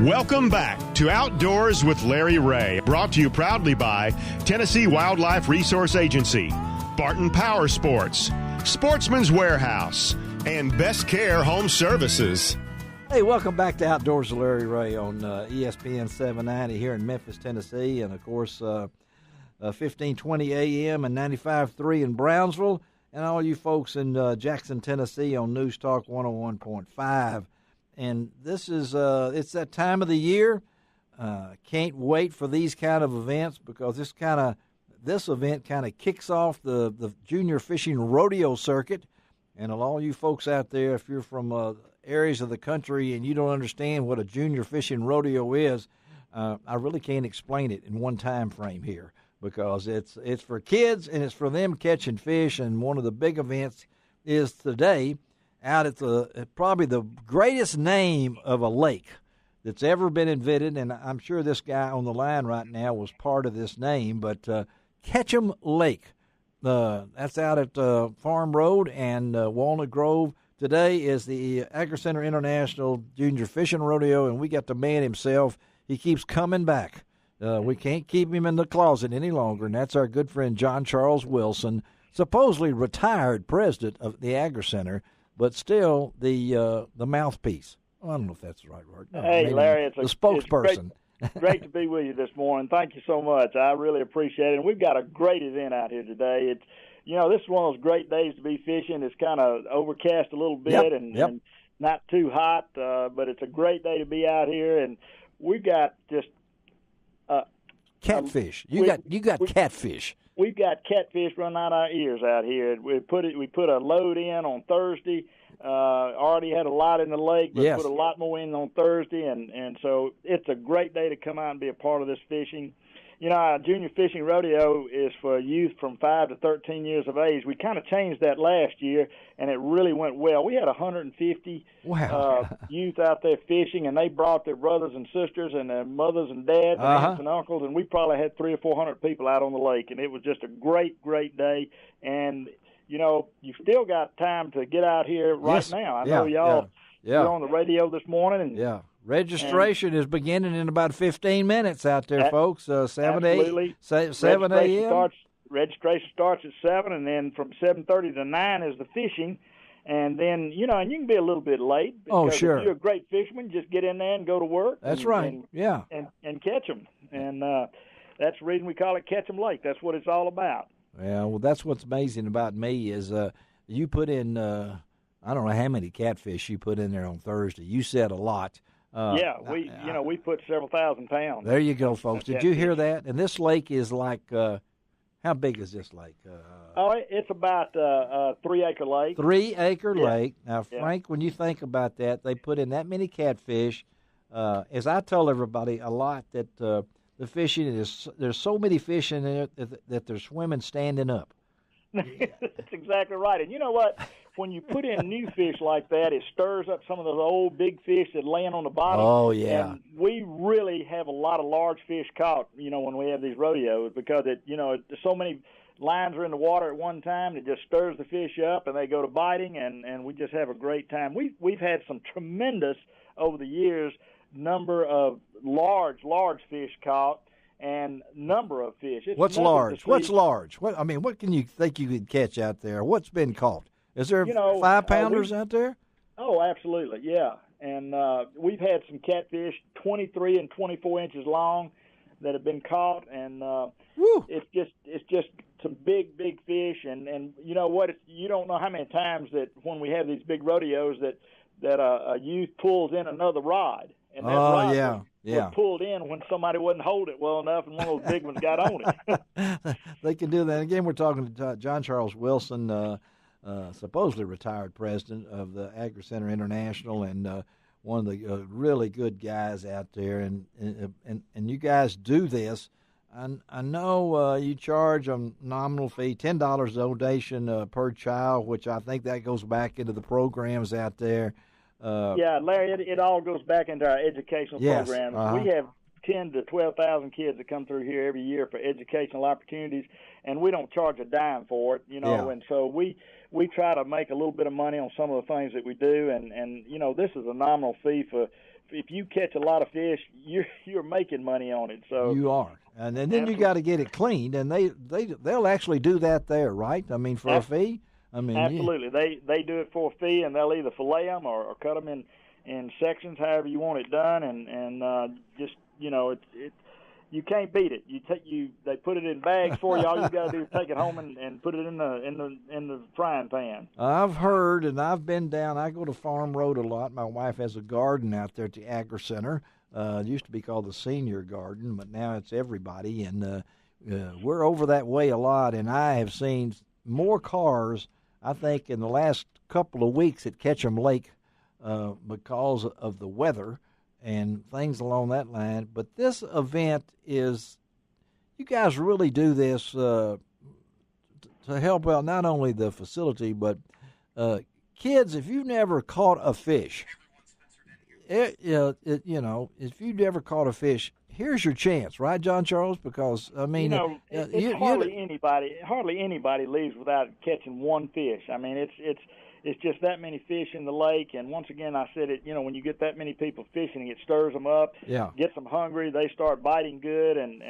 Welcome back to Outdoors with Larry Ray, brought to you proudly by Tennessee Wildlife Resource Agency, Barton Power Sports, Sportsman's Warehouse, and Best Care Home Services. Hey, welcome back to Outdoors with Larry Ray on ESPN 790 here in Memphis, Tennessee, and, of course, 1520 AM and 95.3 in Brownsville, and all you folks in Jackson, Tennessee on News Talk 101.5. And this is it's that time of the year. Can't wait for these kind of events because this event kind of kicks off the junior fishing rodeo circuit. And all you folks out there, if you're from areas of the country and you don't understand what a junior fishing rodeo is, I really can't explain it in one time frame here because it's for kids and it's for them catching fish. And one of the big events is today out at probably the greatest name of a lake that's ever been invented, and I'm sure this guy on the line right now was part of this name, but Ketchum Lake. That's out at Farm Road and Walnut Grove. Today is the Agri-Center International Junior Fishing Rodeo, and we got the man himself. He keeps coming back. We can't keep him in the closet any longer, and that's our good friend John Charles Wilson, supposedly retired president of the Agri-Center, but still the mouthpiece. Well, I don't know if that's the right word. No, hey, Larry, the spokesperson. It's great to be with you this morning. Thank you so much. I really appreciate it. And we've got a great event out here today. It's, this is one of those great days to be fishing. It's kind of overcast a little bit and not too hot, but it's a great day to be out here. And we've got just catfish. You got catfish. We've got catfish running out our ears out here. We put a load in on Thursday. Already had a lot in the lake, but put a lot more in on Thursday, and so it's a great day to come out and be a part of this fishing. Our junior fishing rodeo is for youth from 5 to 13 years of age. We kind of changed that last year, and it really went well. We had 150 youth out there fishing, and they brought their brothers and sisters and their mothers and dads and aunts and uncles, and we probably had 300 or 400 people out on the lake, and it was just a great, great day. And you've still got time to get out here right now. I know y'all you're on the radio this morning. And, registration is beginning in about 15 minutes out there, folks. 7 a.m. Registration starts at 7, and then from 7:30 to 9 is the fishing. And then, and you can be a little bit late. If you're a great fisherman, just get in there and go to work. That's right, And catch them. And that's the reason we call it Ketchum Lake. That's what it's all about. Yeah, well, that's what's amazing about me is you put in, I don't know how many catfish you put in there on Thursday. You said a lot. We put several thousand pounds. There you go, folks. Did you hear that? And this lake is like, how big is this lake? It's about a 3-acre lake. 3-acre lake. Now, Frank, when you think about that, they put in that many catfish. As I tell everybody a lot that the fishing there's so many fish in there that they're swimming standing up. That's exactly right. And you know what? When you put in new fish like that, it stirs up some of those old big fish that land on the bottom. Oh, yeah. And we really have a lot of large fish caught, when we have these rodeos because so many lines are in the water at one time. It just stirs the fish up, and they go to biting, and we just have a great time. We've had some tremendous, over the years, number of large fish caught. And number of fish. What's large? What can you think you could catch out there? What's been caught? Is there 5-pounders out there? Oh, absolutely, yeah. And we've had some catfish 23 and 24 inches long that have been caught, and it's just some big fish. And you know what? You don't know how many times that when we have these big rodeos that a youth pulls in another rod. And that rod was pulled in when somebody wasn't holding it well enough, and one of those big ones got on it. They can do that. Again, we're talking to John Charles Wilson, supposedly retired president of the Agri-Center International, and one of the really good guys out there. And you guys do this. I know you charge a nominal fee, $10 donation per child, which I think that goes back into the programs out there. Larry, it all goes back into our educational programs. We have 10 to 12,000 kids that come through here every year for educational opportunities, and we don't charge a dime for it, And so we we try to make a little bit of money on some of the things that we do, and you know, this is a nominal fee for. If you catch a lot of fish, you're making money on it. So you are, and then you got to get it cleaned, and they'll actually do that there, right? I mean, for a fee. I mean, absolutely, they do it for a fee, and they'll either fillet them or cut them in sections, however you want it done, and just you know, it you can't beat it. They put it in bags for you. All you got to do is take it home and put it in the frying pan. I've heard, and I've been down. I go to Farm Road a lot. My wife has a garden out there at the Agri Center. It used to be called the Senior Garden, but now it's everybody. And we're over that way a lot. And I have seen more cars, I think, in the last couple of weeks at Ketchum Lake because of the weather and things along that line. But this event is, you guys really do this to help out not only the facility, but kids, if you've never caught a fish, if you've never caught a fish, here's your chance, right, John Charles? Because, I mean, hardly anybody leaves without catching one fish. I mean, it's just that many fish in the lake, and once again, I said it. You know, when you get that many people fishing, it stirs them up, gets them hungry. They start biting good, and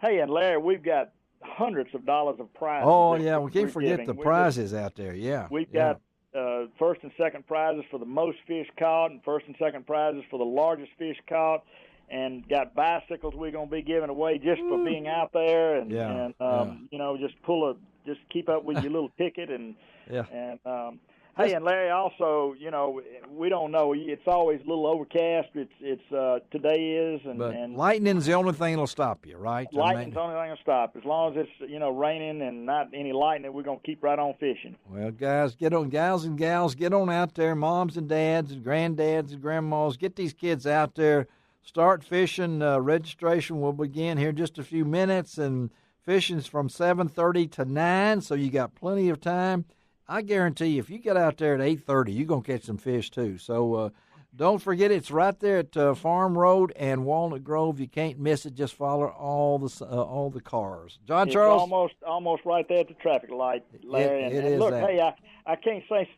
hey, and Larry, we've got hundreds of dollars of prizes. Oh yeah, we can't forget the prizes out there. Yeah, we've got first and second prizes for the most fish caught, and first and second prizes for the largest fish caught. And got bicycles we're going to be giving away just for being out there, and you know, just keep up with your little ticket, and hey, and Larry, also, you know, we don't know. It's always a little overcast. It's today is, and lightning's the only thing that'll stop you, right? Lightning's the only thing that'll stop. As long as it's, you know, raining and not any lightning, we're going to keep right on fishing. Well, guys, gals and gals, get on out there, moms and dads and granddads and grandmas, get these kids out there. Start fishing. Registration will begin here in just a few minutes, and fishing's from 7:30 to 9, so you got plenty of time. I guarantee you, if you get out there at 8:30, you're going to catch some fish too. So don't forget, it's right there at Farm Road and Walnut Grove. You can't miss it. Just follow all the cars. John Charles? It's almost right there at the traffic light, Larry. It is look, that. Hey, I can't say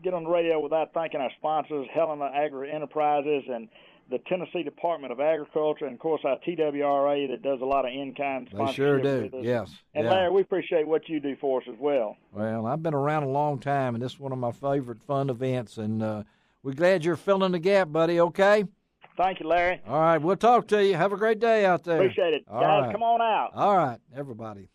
get on the radio without thanking our sponsors, Helena Agri Enterprises, and the Tennessee Department of Agriculture, and, of course, our TWRA that does a lot of in-kind sponsorship. They sure do, yes. And, Larry, we appreciate what you do for us as well. Well, I've been around a long time, and this is one of my favorite fun events, and we're glad you're filling the gap, buddy, okay? Thank you, Larry. All right, we'll talk to you. Have a great day out there. Appreciate it. Guys, come on out. All right, everybody.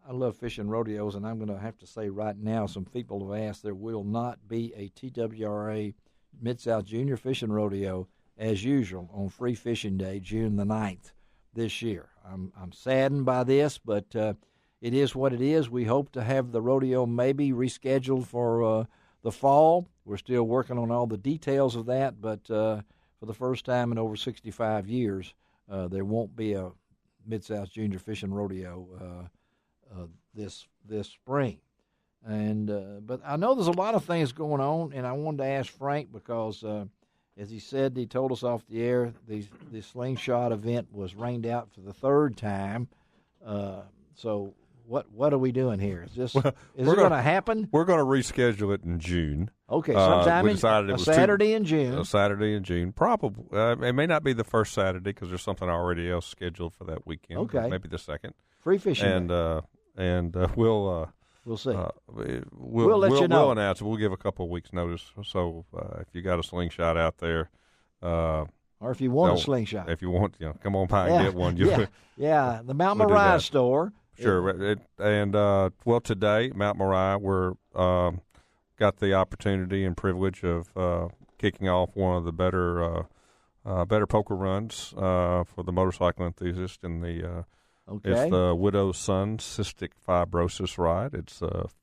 I love fishing rodeos, and I'm going to have to say right now, some people have asked, there will not be a TWRA Mid-South Junior Fishing Rodeo as usual on Free Fishing Day, June the 9th this year. I'm saddened by this, but it is what it is. We hope to have the rodeo maybe rescheduled for the fall. We're still working on all the details of that, but for the first time in over 65 years, there won't be a Mid-South Junior Fishing Rodeo this spring. And but I know there's a lot of things going on, and I wanted to ask Frank because as he said, he told us off the air, the slingshot event was rained out for the third time. So what are we doing here? Is it going to happen? We're going to reschedule it in June. Okay, sometime Saturday in June. A Saturday in June, probably. It may not be the first Saturday because there's something already else scheduled for that weekend. Okay, maybe the second. Free fishing. And we'll. We'll see. We'll let you know. We'll announce it. We'll give a couple of weeks' notice. So if you got a slingshot out there, or if you want a slingshot, if you want, come on by and get one. The Mount Moriah store. Sure. Well, today Mount Moriah we're got the opportunity and privilege of kicking off one of the better poker runs for the motorcycle enthusiast in the. Okay. It's the Widow's Son Cystic Fibrosis Ride. It's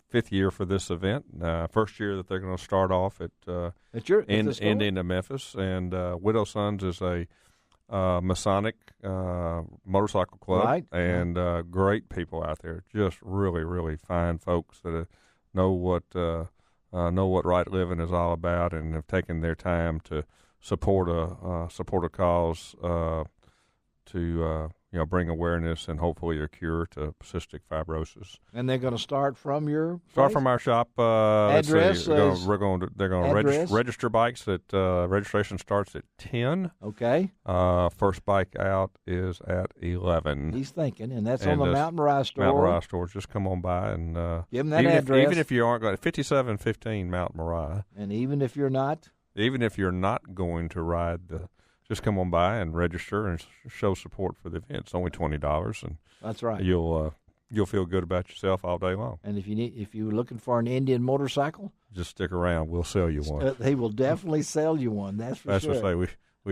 fifth year for this event. First year that they're going to start off at Indiana, Memphis. And Widow's Sons is a Masonic motorcycle club, right. And great people out there. Just really, really fine folks that know what right living is all about, and have taken their time to support a cause to bring awareness and hopefully a cure to cystic fibrosis. And they're going to start from your place? From our shop. Address? They're going to register bikes. Registration starts at 10. Okay. First bike out is at 11. He's thinking, and that's on the Mountain Moriah store. Mountain Moriah store. Just come on by and give them that address. Even if you aren't going to 5715 Mountain Moriah. And even if you're not going to ride just come on by and register and show support for the event. It's only $20, and that's right. You'll feel good about yourself all day long. And if you're looking for an Indian motorcycle, just stick around. We'll sell you one. They will definitely sell you one. That's for sure. That's what I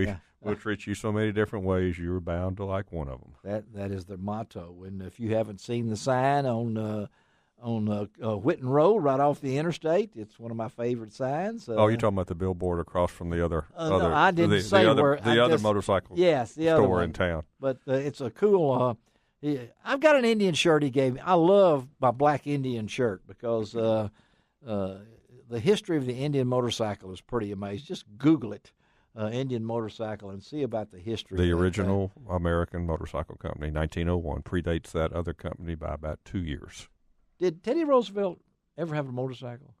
say. We'll treat you so many different ways. You're bound to like one of them. That is their motto. And if you haven't seen the sign on Whitten Road, right off the interstate, it's one of my favorite signs. You're talking about the billboard across from the other? No, I didn't say where. The other motorcycle store in town. But it's a cool. I've got an Indian shirt he gave me. I love my black Indian shirt because the history of the Indian motorcycle is pretty amazing. Just Google it. Indian motorcycle and see about the history. The original American motorcycle company, 1901, predates that other company by about 2 years. Did Teddy Roosevelt ever have a motorcycle?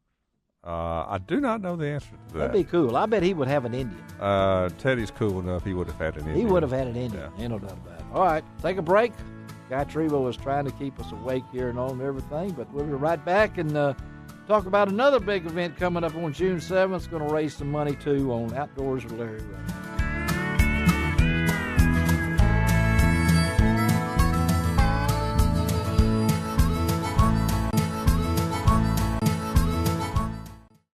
I do not know the answer to that. That'd be cool. I bet he would have an Indian. Teddy's cool enough. He would have had an Indian. He would have had an Indian. Yeah. Ain't no doubt about it. All right, take a break. Guy Trevo is trying to keep us awake here and on everything, but we'll be right back and talk about another big event coming up on June 7th. It's going to raise some money, too, on Outdoors with Larry Ray.